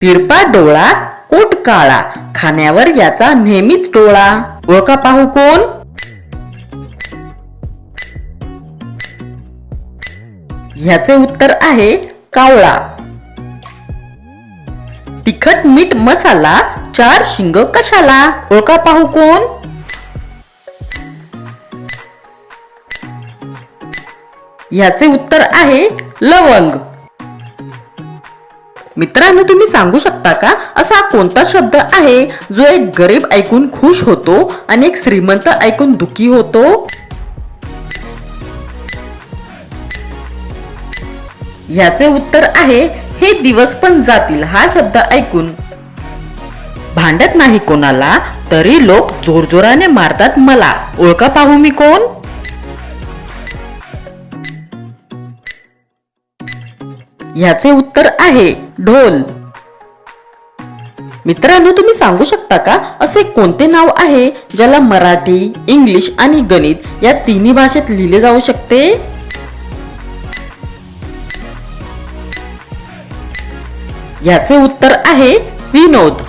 तिरपा डोळा, कोट काळा, खाण्यावर याचा नेहमीच डोळा. ओळखा पाहू कोण? ह्याचे उत्तर आहे कावळा. तिखट मीठ मसाला, चार शिंग कशाला? ओळखा पाहू कोण? ह्याचे उत्तर आहे लवंग. मित्रांनो, तुम्ही सांगू शकता का असा कोणता शब्द आहे जो एक गरीब ऐकून खुश होतो आणि एक श्रीमंत ऐकून दुखी होतो? ह्याचे उत्तर आहे हे दिवस पण जातील. हा शब्द ऐकून भांडत नाही कोणाला, तरी लोक जोरजोराने मारतात मला. ओळखा पाहू मी कोण? ह्याचे उत्तर आहे ढोल. मित्रांनो, तुम्ही सांगू शकता का असे कोणते नाव आहे ज्याला मराठी, इंग्लिश आणि गणित या तिन्ही भाषेत लिहिले जाऊ शकते? याचे उत्तर आहे विनोद.